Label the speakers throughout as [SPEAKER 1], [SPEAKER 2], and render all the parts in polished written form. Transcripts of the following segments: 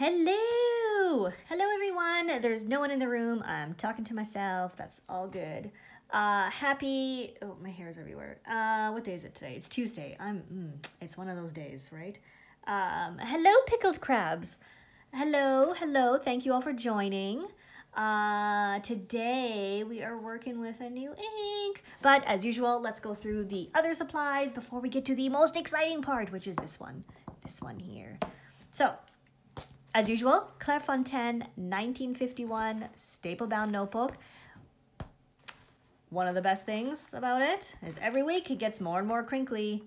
[SPEAKER 1] Hello! Hello everyone! There's no one in the room. I'm talking to myself. That's all good. Happy... Oh, my hair's everywhere. What day is it today? It's Tuesday. It's one of those days, right? Hello, pickled crabs. Hello. Thank you all for joining. Today we are working with a new ink. But as usual, let's go through the other supplies before we get to the most exciting part, which is this one. This one here. So... as usual, Clairefontaine 1951 staple-bound notebook. One of the best things about it is every week it gets more and more crinkly.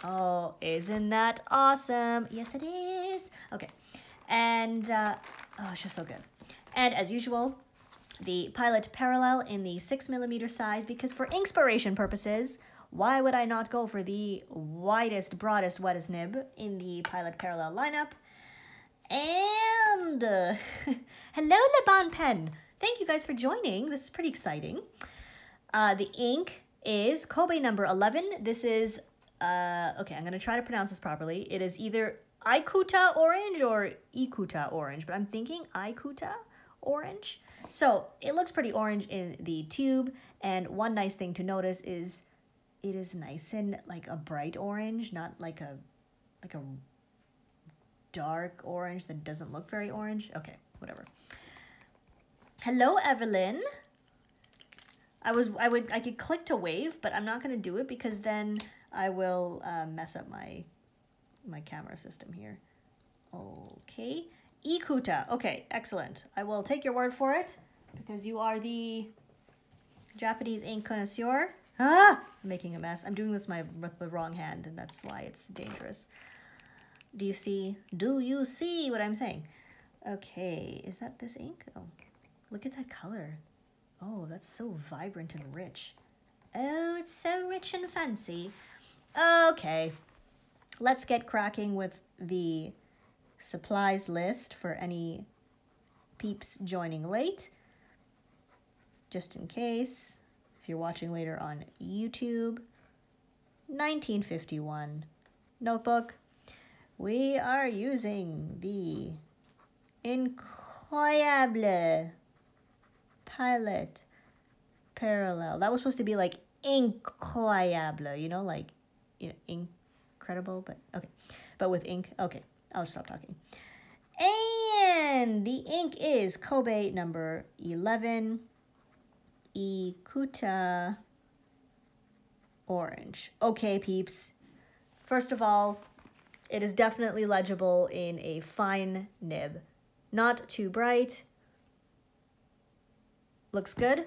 [SPEAKER 1] Oh, isn't that awesome? Yes, it is. Okay, and oh, it's just so good. And as usual, the Pilot Parallel in the 6mm size, because for Inkspiration purposes, why would I not go for the widest, broadest, wettest nib in the Pilot Parallel lineup? And hello, Le Bon Pen. Thank you guys for joining. This is pretty exciting. The ink is Kobe number 11. This is, okay, I'm going to try to pronounce this properly. It is either Ikuta orange or Ikuta orange, but I'm thinking Ikuta orange. So it looks pretty orange in the tube. And one nice thing to notice is it is nice and like a bright orange, not like a dark orange that doesn't look very orange. Okay, whatever. Hello, Evelyn. I could click to wave, but I'm not gonna do it because then I will mess up my camera system here. Okay, Ikuta. Okay, excellent. I will take your word for it because you are the Japanese ink connoisseur. Ah, I'm making a mess. I'm doing this with the wrong hand, and that's why it's dangerous. Do you see what I'm saying? Okay, is that this ink? Oh, look at that color. Oh, that's so vibrant and rich. Oh, it's so rich and fancy. Okay, let's get cracking with the supplies list for any peeps joining late. Just in case. If you're watching later on YouTube, 1951 notebook. We are using the Incroyable Pilot Parallel. That was supposed to be like Incroyable, you know, like, you know, incredible, but okay. But with ink, okay, I'll stop talking. And the ink is Kobe number 11. Ikuta orange. Okay, peeps. First of all, it is definitely legible in a fine nib. Not too bright. Looks good.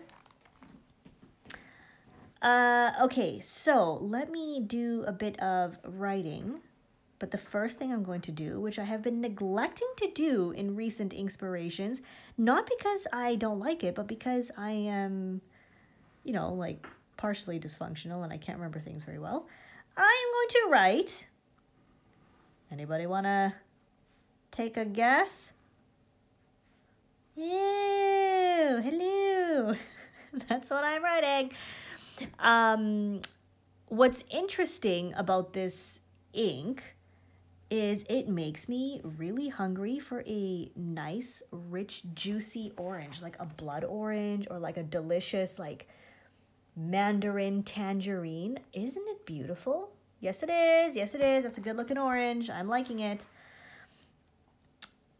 [SPEAKER 1] Okay, so let me do a bit of writing. But the first thing I'm going to do, which I have been neglecting to do in recent Inkspirations, not because I don't like it, but because I am, you know, like partially dysfunctional and I can't remember things very well. I am going to write. Anybody want to take a guess? Ew, hello. That's what I'm writing. What's interesting about this ink is it makes me really hungry for a nice, rich, juicy orange, like a blood orange or like a delicious, like mandarin tangerine. Isn't it beautiful? Yes, it is. Yes, it is. That's a good looking orange. I'm liking it.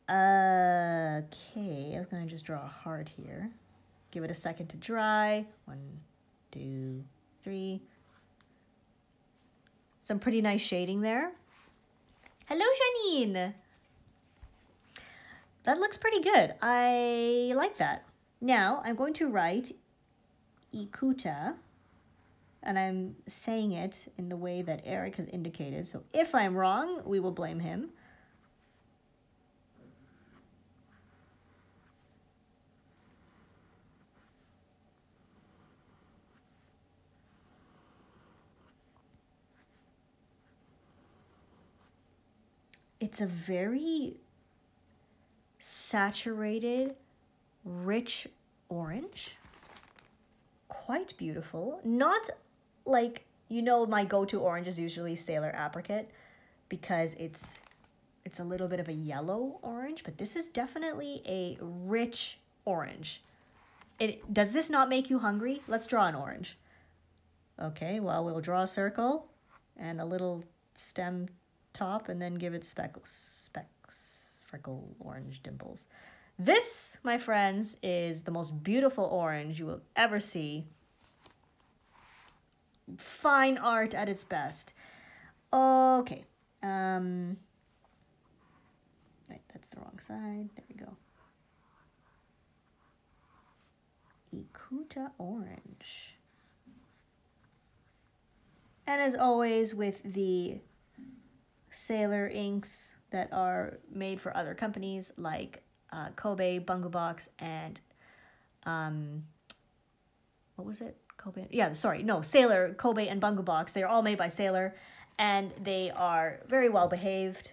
[SPEAKER 1] Okay, I was gonna just draw a heart here. Give it a second to dry. 1, 2, 3. Some pretty nice shading there. Hello, Janine. That looks pretty good. I like that. Now, I'm going to write Ikuta, and I'm saying it in the way that Eric has indicated. So if I'm wrong, we will blame him. It's a very saturated, rich orange. Quite beautiful. Not like You know my go-to orange is usually Sailor Apricot because it's a little bit of a yellow orange, but this is definitely a rich orange. Does this not make you hungry? Let's draw an orange. Okay, well, we'll draw a circle and a little stem top and then give it freckle orange dimples. This, my friends, is the most beautiful orange you will ever see. Fine art at its best. Okay. Right, that's the wrong side. There we go. Ikuta orange. And as always with the Sailor inks that are made for other companies like Kobe, Bungu Box, and what was it? Kobe? Yeah, sorry, no, Sailor, Kobe, and Bungu Box. They are all made by Sailor, and they are very well behaved.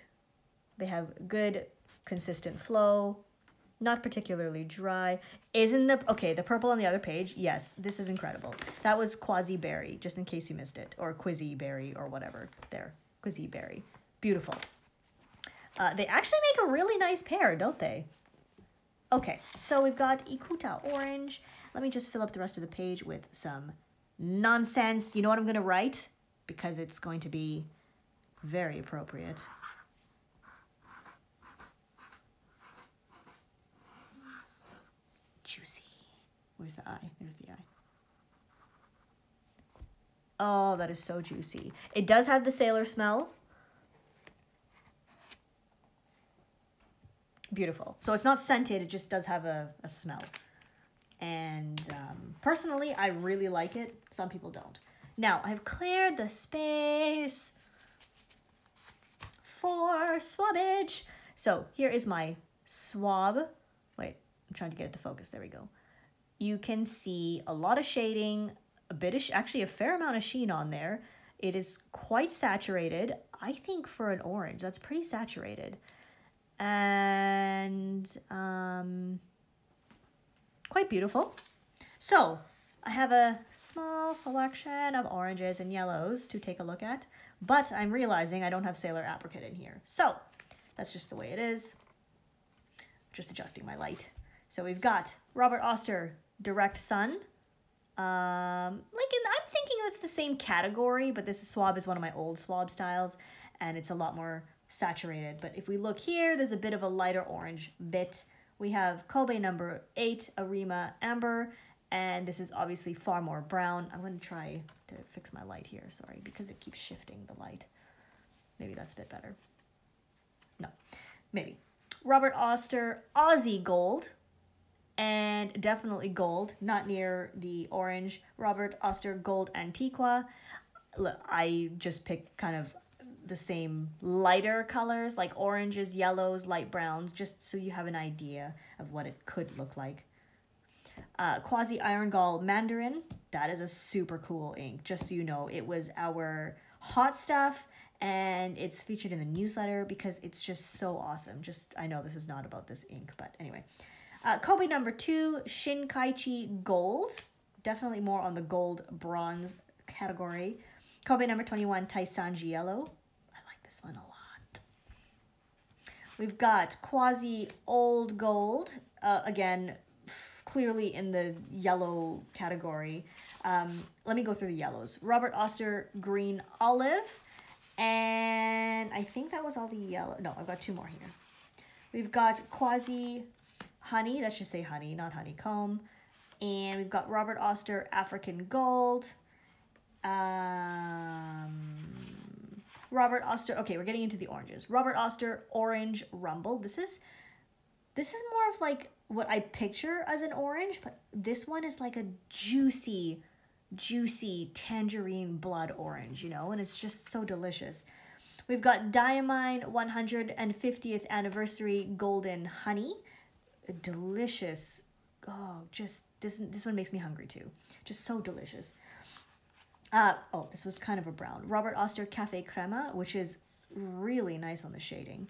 [SPEAKER 1] They have good, consistent flow, not particularly dry. The purple on the other page? Yes, this is incredible. That was Quasi Berry, just in case you missed it, or Quizzy Berry, or whatever. There, Quizzy Berry. Beautiful. They actually make a really nice pair, don't they? Okay, so we've got Ikuta orange. Let me just fill up the rest of the page with some nonsense. You know what I'm going to write? Because it's going to be very appropriate. Juicy. Where's the eye? There's the eye. Oh, that is so juicy. It does have the Sailor smell. Beautiful. So it's not scented, it just does have a smell. And personally, I really like it. Some people don't. Now, I've cleared the space for swabbage. So here is my swab. Wait, I'm trying to get it to focus. There we go. You can see a lot of shading, actually a fair amount of sheen on there. It is quite saturated. I think for an orange, that's pretty saturated. And quite beautiful. So I have a small selection of oranges and yellows to take a look at, but I'm realizing I don't have Sailor Apricot in here. So that's just the way it is. Just adjusting my light. So we've got Robert Oster Direct Sun. I'm thinking that's the same category, but this swab is one of my old swab styles, and it's a lot more saturated. But if we look here, there's a bit of a lighter orange bit. We have Kobe number 8, Arima Amber, and this is obviously far more brown. I'm going to try to fix my light here, sorry, because it keeps shifting the light. Maybe that's a bit better. No, maybe. Robert Oster Aussie Gold, and definitely gold, not near the orange. Robert Oster Gold Antiqua. Look, I just picked kind of the same lighter colors, like oranges, yellows, light browns, just so you have an idea of what it could look like. Quasi Iron Gall Mandarin, that is a super cool ink, just so you know. It was our hot stuff, and it's featured in the newsletter because it's just so awesome. I know this is not about this ink, but anyway. Kobe number 2, Shinkaichi Gold, definitely more on the gold bronze category. Kobe number 21, Taisanji Yellow. This one a lot. We've got Quasi Old Gold, again, clearly in the yellow category. Let me go through the yellows. Robert Oster Green Olive, and I think that was all the yellow. No, I've got 2 more here. We've got Quasi Honey, that should say honey, not honeycomb. And we've got Robert Oster African Gold. Robert Oster, okay, we're getting into the oranges. Robert Oster Orange Rumble. This is more of like what I picture as an orange, but this one is like a juicy tangerine blood orange, you know, and it's just so delicious. We've got Diamine 150th Anniversary Golden Honey. A delicious, oh, just, this one makes me hungry too. Just so delicious. Oh, this was kind of a brown. Robert Oster Cafe Crema, which is really nice on the shading.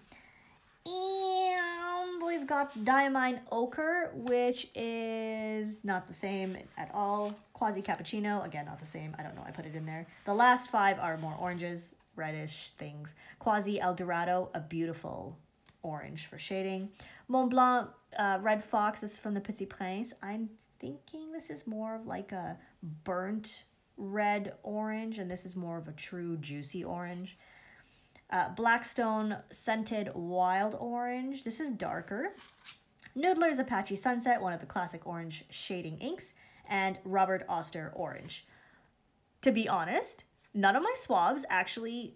[SPEAKER 1] And we've got Diamine Ochre, which is is not the same at all. Quasi Cappuccino, again, not the same. I don't know, I put it in there. The last 5 are more oranges, reddish things. Quasi El Dorado, a beautiful orange for shading. Mont Blanc Red Fox, this is from the Petit Prince. I'm thinking this is more of like a burnt red orange, and this is more of a true juicy orange. Blackstone Scented Wild Orange, this is darker. Noodler's Apache Sunset, one of the classic orange shading inks, and Robert Oster Orange. To be honest, none of my swabs actually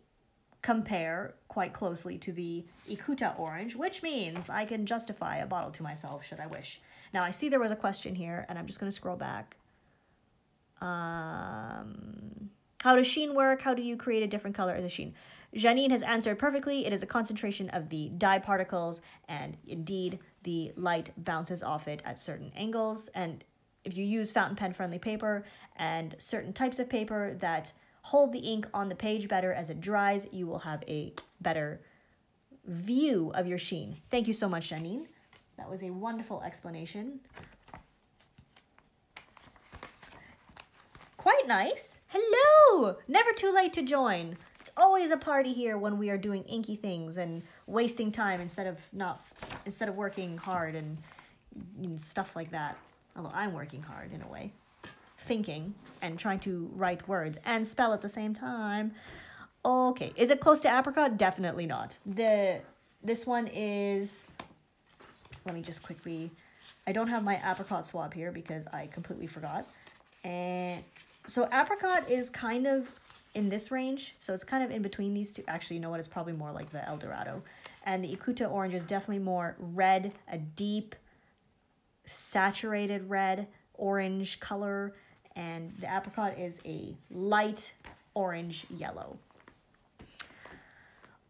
[SPEAKER 1] compare quite closely to the Ikuta Orange, which means I can justify a bottle to myself should I wish. Now I see there was a question here, and I'm just going to scroll back. How does sheen work? How do you create a different color as a sheen? Janine has answered perfectly. It is a concentration of the dye particles, and indeed the light bounces off it at certain angles. And if you use fountain pen friendly paper and certain types of paper that hold the ink on the page better as it dries, you will have a better view of your sheen. Thank you so much, Janine. That was a wonderful explanation. Quite nice. Hello! Never too late to join. It's always a party here when we are doing inky things and wasting time instead of working hard and stuff like that. Although I'm working hard in a way. Thinking and trying to write words and spell at the same time. Okay, is it close to apricot? Definitely not. This one is, let me just quickly, I don't have my apricot swab here because I completely forgot. And so apricot is kind of in this range, so it's kind of in between these two. Actually, you know what, it's probably more like the El Dorado. And the Ikuta orange is definitely more red, a deep saturated red orange color, and the apricot is a light orange yellow.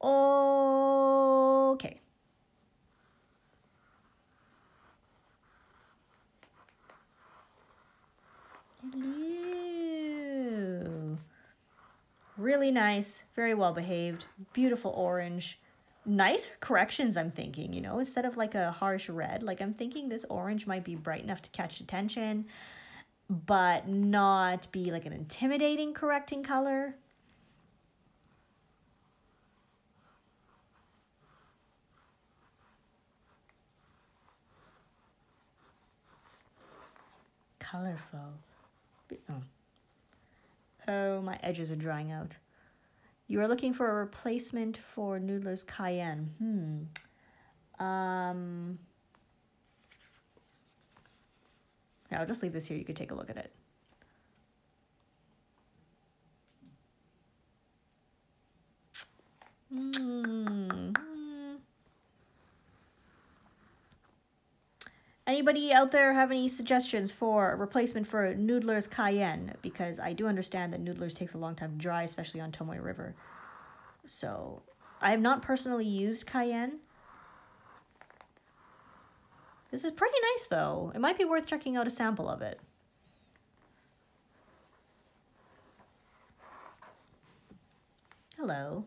[SPEAKER 1] Okay. Hello. Really nice, very well behaved, beautiful orange. Nice corrections, I'm thinking, you know, instead of like a harsh red, like I'm thinking this orange might be bright enough to catch attention, but not be like an intimidating correcting color. Colorful. Oh, my edges are drying out. You are looking for a replacement for Noodler's Cayenne. Yeah, I'll just leave this here. You could take a look at it. Anybody out there have any suggestions for a replacement for Noodler's Cayenne? Because I do understand that Noodler's takes a long time to dry, especially on Tomoe River. So, I have not personally used Cayenne. This is pretty nice though. It might be worth checking out a sample of it. Hello.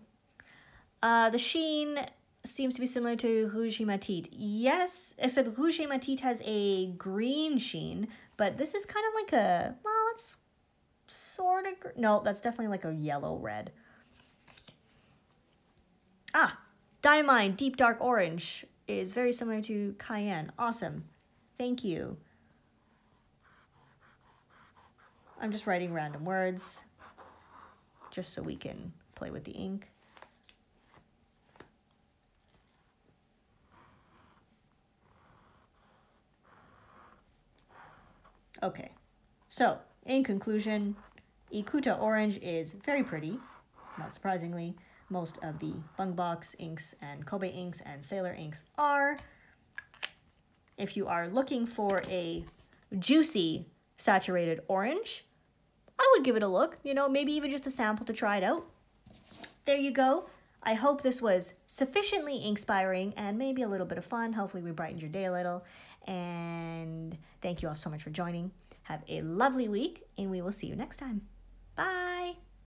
[SPEAKER 1] The sheen seems to be similar to Rouge et Matite. Yes, except Rouge et Matite has a green sheen, but this is kind of like a, well, it's sort of, no, that's definitely like a yellow red. Ah, Diamine Deep Dark Orange is very similar to Cayenne. Awesome. Thank you. I'm just writing random words just so we can play with the ink. Okay, so in conclusion, Ikuta Orange is very pretty, not surprisingly. Most of the Bungbox inks and Kobe inks and Sailor inks are. If you are looking for a juicy saturated orange, I would give it a look, you know, maybe even just a sample to try it out. There you go. I hope this was sufficiently inspiring and maybe a little bit of fun. Hopefully we brightened your day a little. And thank you all so much for joining. Have a lovely week, and we will see you next time.